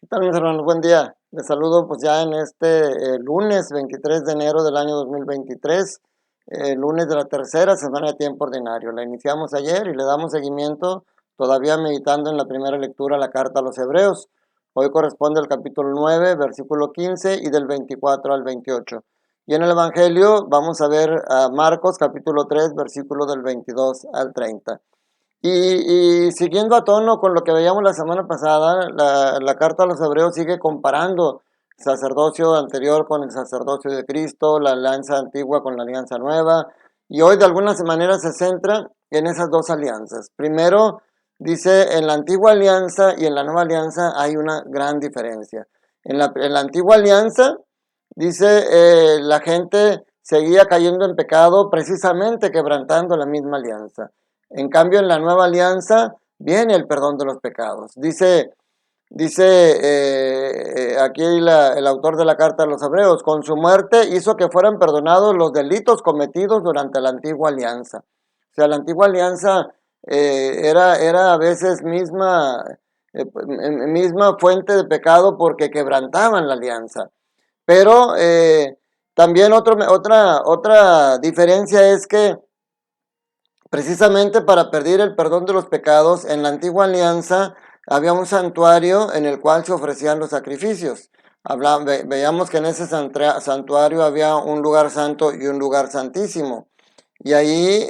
¿Qué tal, mis hermanos? Buen día. Les saludo pues ya en este lunes 23 de enero del año 2023, lunes de la tercera semana de tiempo ordinario. La iniciamos ayer y le damos seguimiento todavía meditando en la primera lectura la carta a los Hebreos. Hoy corresponde al capítulo 9, versículo 15 y del 24 al 28. Y en el Evangelio vamos a ver a Marcos capítulo 3, versículo del 22 al 30. Y siguiendo a tono con lo que veíamos la semana pasada, la carta a los Hebreos sigue comparando el sacerdocio anterior con el sacerdocio de Cristo, la alianza antigua con la alianza nueva, y hoy de alguna manera se centra en esas dos alianzas. Primero, dice, en la antigua alianza y en la nueva alianza hay una gran diferencia. En la antigua alianza, dice, la gente seguía cayendo en pecado precisamente quebrantando la misma alianza. En cambio, en la nueva alianza viene el perdón de los pecados. Dice aquí el autor de la carta a los Hebreos, con su muerte hizo que fueran perdonados los delitos cometidos durante la antigua alianza. O sea, la antigua alianza era a veces misma fuente de pecado porque quebrantaban la alianza. Pero también otra diferencia es que precisamente para pedir el perdón de los pecados, en la antigua alianza había un santuario en el cual se ofrecían los sacrificios. Veíamos que en ese santuario había un lugar santo y un lugar santísimo. Y ahí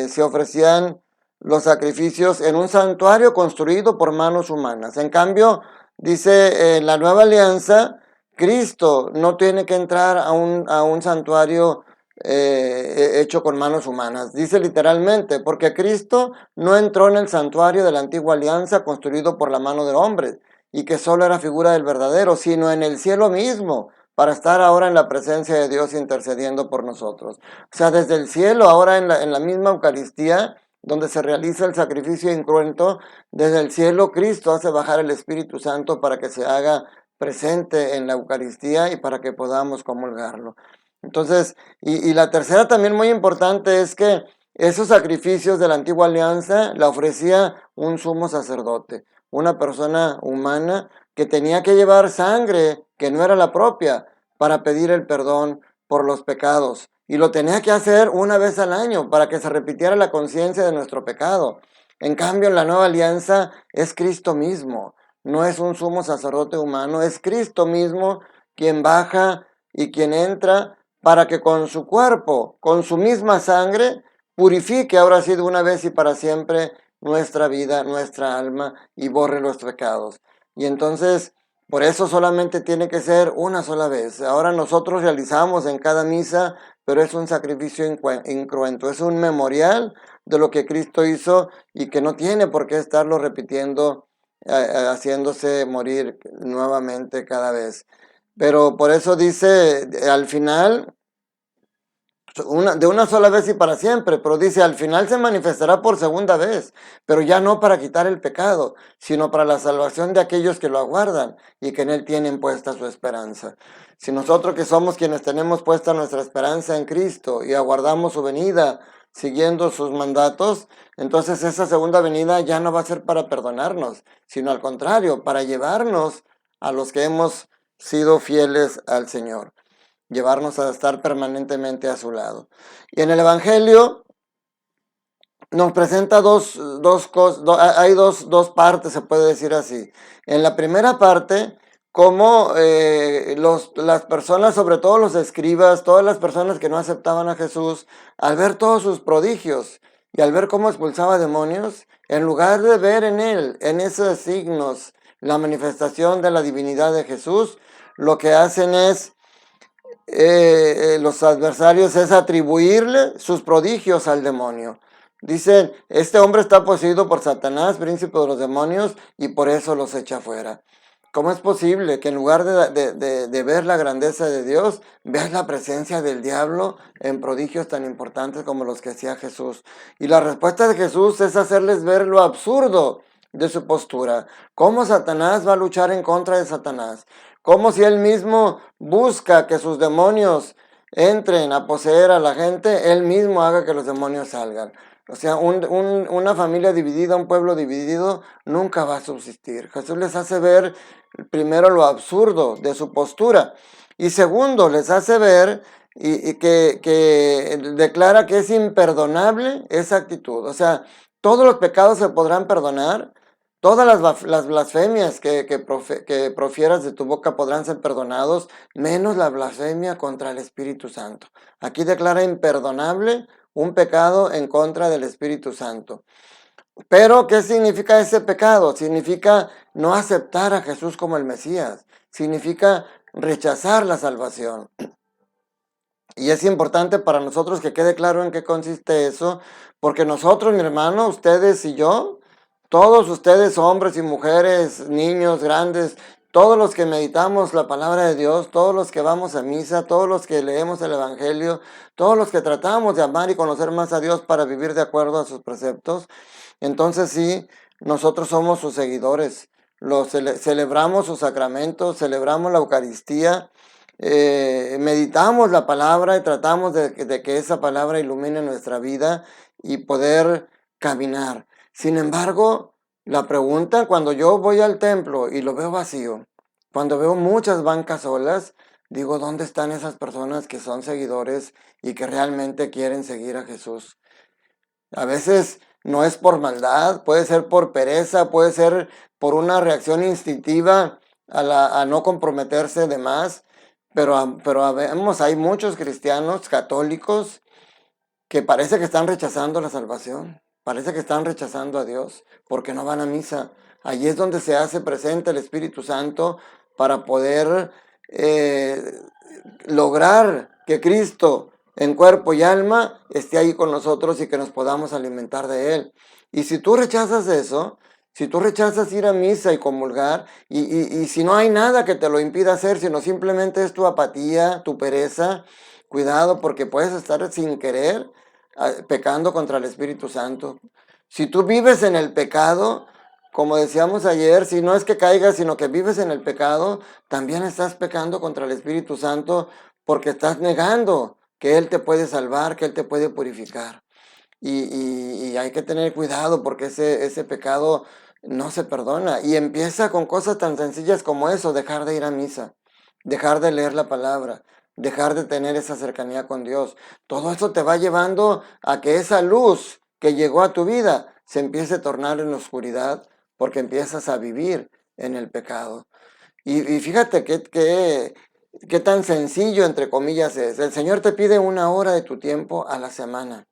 se ofrecían los sacrificios en un santuario construido por manos humanas. En cambio, dice en la nueva alianza, Cristo no tiene que entrar a un santuario hecho con manos humanas. Dice literalmente, porque Cristo no entró en el santuario de la antigua alianza construido por la mano de hombres y que solo era figura del verdadero, sino en el cielo mismo, para estar ahora en la presencia de Dios intercediendo por nosotros. O sea, desde el cielo, ahora en la misma Eucaristía, donde se realiza el sacrificio incruento, desde el cielo Cristo hace bajar el Espíritu Santo para que se haga presente en la Eucaristía y para que podamos comulgarlo. Entonces, y la tercera también muy importante es que esos sacrificios de la antigua alianza la ofrecía un sumo sacerdote, una persona humana que tenía que llevar sangre que no era la propia para pedir el perdón por los pecados. Y lo tenía que hacer una vez al año para que se repitiera la conciencia de nuestro pecado. En cambio, en la nueva alianza es Cristo mismo, no es un sumo sacerdote humano, es Cristo mismo quien baja y quien entra para que con su cuerpo, con su misma sangre, purifique ahora sí de una vez y para siempre nuestra vida, nuestra alma y borre los pecados. Y entonces, por eso solamente tiene que ser una sola vez. Ahora nosotros realizamos en cada misa, pero es un sacrificio incruento, es un memorial de lo que Cristo hizo y que no tiene por qué estarlo repitiendo, haciéndose morir nuevamente cada vez. Pero por eso dice al final, de una sola vez y para siempre, pero dice al final se manifestará por segunda vez, pero ya no para quitar el pecado, sino para la salvación de aquellos que lo aguardan y que en él tienen puesta su esperanza. Si nosotros que somos quienes tenemos puesta nuestra esperanza en Cristo y aguardamos su venida siguiendo sus mandatos, entonces esa segunda venida ya no va a ser para perdonarnos, sino al contrario, para llevarnos a los que hemos sido fieles al Señor, llevarnos a estar permanentemente a su lado. Y en el Evangelio nos presenta hay dos partes, se puede decir así. En la primera parte, cómo las personas, sobre todo los escribas, todas las personas que no aceptaban a Jesús, al ver todos sus prodigios y al ver cómo expulsaba demonios, en lugar de ver en él, en esos signos, la manifestación de la divinidad de Jesús, lo que hacen es los adversarios es atribuirle sus prodigios al demonio. Dicen, este hombre está poseído por Satanás, príncipe de los demonios, y por eso los echa fuera. ¿Cómo es posible que en lugar de ver la grandeza de Dios, veas la presencia del diablo en prodigios tan importantes como los que hacía Jesús? Y la respuesta de Jesús es hacerles ver lo absurdo de su postura. ¿Cómo Satanás va a luchar en contra de Satanás? Como si él mismo busca que sus demonios entren a poseer a la gente, él mismo haga que los demonios salgan. O sea, una familia dividida, un pueblo dividido, nunca va a subsistir. Jesús les hace ver primero lo absurdo de su postura y segundo, les hace ver y que declara que es imperdonable esa actitud. O sea, todos los pecados se podrán perdonar, todas las blasfemias que profieras de tu boca podrán ser perdonados, menos la blasfemia contra el Espíritu Santo. Aquí declara imperdonable un pecado en contra del Espíritu Santo. Pero, ¿qué significa ese pecado? Significa no aceptar a Jesús como el Mesías. Significa rechazar la salvación. Y es importante para nosotros que quede claro en qué consiste eso, porque nosotros, mi hermano, ustedes y yo, todos ustedes, hombres y mujeres, niños, grandes, todos los que meditamos la palabra de Dios, todos los que vamos a misa, todos los que leemos el Evangelio, todos los que tratamos de amar y conocer más a Dios para vivir de acuerdo a sus preceptos, entonces sí, nosotros somos sus seguidores, celebramos sus sacramentos, celebramos la Eucaristía, meditamos la palabra y tratamos de que esa palabra ilumine nuestra vida y poder caminar. Sin embargo, la pregunta, cuando yo voy al templo y lo veo vacío, cuando veo muchas bancas solas, digo, ¿dónde están esas personas que son seguidores y que realmente quieren seguir a Jesús? A veces no es por maldad, puede ser por pereza, puede ser por una reacción instintiva a no comprometerse de más, pero vemos, hay muchos cristianos católicos que parece que están rechazando la salvación, parece que están rechazando a Dios porque no van a misa. Allí es donde se hace presente el Espíritu Santo para poder lograr que Cristo en cuerpo y alma esté ahí con nosotros y que nos podamos alimentar de Él. Y si tú rechazas eso, si tú rechazas ir a misa y comulgar, y si no hay nada que te lo impida hacer, sino simplemente es tu apatía, tu pereza, cuidado porque puedes estar sin querer pecando contra el Espíritu Santo. Si tú vives en el pecado, como decíamos ayer, si no es que caigas, sino que vives en el pecado, también estás pecando contra el Espíritu Santo porque estás negando que Él te puede salvar, que Él te puede purificar. Y hay que tener cuidado porque ese pecado no se perdona. Y empieza con cosas tan sencillas como eso, dejar de ir a misa, dejar de leer la palabra, dejar de tener esa cercanía con Dios. Todo eso te va llevando a que esa luz que llegó a tu vida se empiece a tornar en oscuridad porque empiezas a vivir en el pecado. Y fíjate qué tan sencillo, entre comillas, es. El Señor te pide 1 hora de tu tiempo a la semana.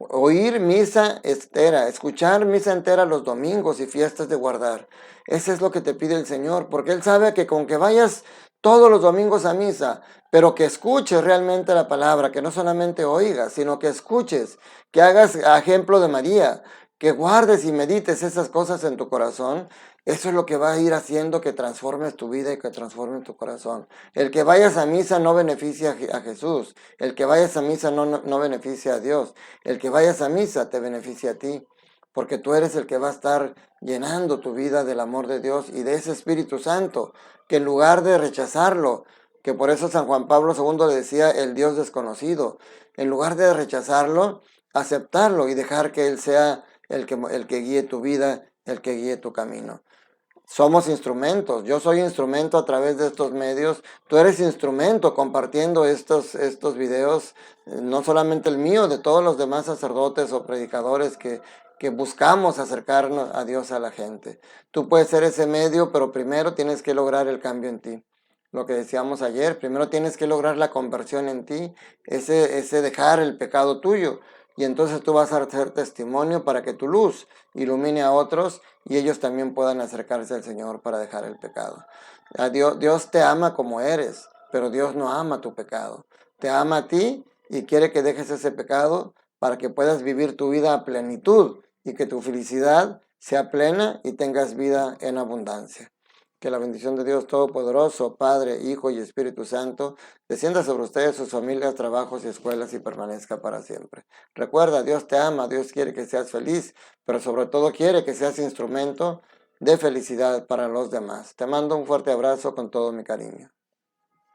Oír misa entera, escuchar misa entera los domingos y fiestas de guardar. Eso es lo que te pide el Señor, porque Él sabe que con que vayas todos los domingos a misa, pero que escuches realmente la palabra, que no solamente oigas, sino que escuches, que hagas ejemplo de María, que guardes y medites esas cosas en tu corazón, eso es lo que va a ir haciendo que transformes tu vida y que transformes tu corazón. El que vayas a misa no beneficia a Jesús, el que vayas a misa no beneficia a Dios, el que vayas a misa te beneficia a ti, porque tú eres el que va a estar llenando tu vida del amor de Dios y de ese Espíritu Santo, que en lugar de rechazarlo, que por eso San Juan Pablo II le decía el Dios desconocido, en lugar de rechazarlo, aceptarlo y dejar que Él sea el que guíe tu vida, el que guíe tu camino. Somos instrumentos, yo soy instrumento a través de estos medios, tú eres instrumento compartiendo estos videos, no solamente el mío, de todos los demás sacerdotes o predicadores que buscamos acercarnos a Dios a la gente. Tú puedes ser ese medio, pero primero tienes que lograr el cambio en ti. Lo que decíamos ayer, primero tienes que lograr la conversión en ti, ese dejar el pecado tuyo. Y entonces tú vas a hacer testimonio para que tu luz ilumine a otros y ellos también puedan acercarse al Señor para dejar el pecado. Dios te ama como eres, pero Dios no ama tu pecado. Te ama a ti y quiere que dejes ese pecado para que puedas vivir tu vida a plenitud y que tu felicidad sea plena y tengas vida en abundancia. Que la bendición de Dios Todopoderoso, Padre, Hijo y Espíritu Santo, descienda sobre ustedes, sus familias, trabajos y escuelas y permanezca para siempre. Recuerda, Dios te ama, Dios quiere que seas feliz, pero sobre todo quiere que seas instrumento de felicidad para los demás. Te mando un fuerte abrazo con todo mi cariño.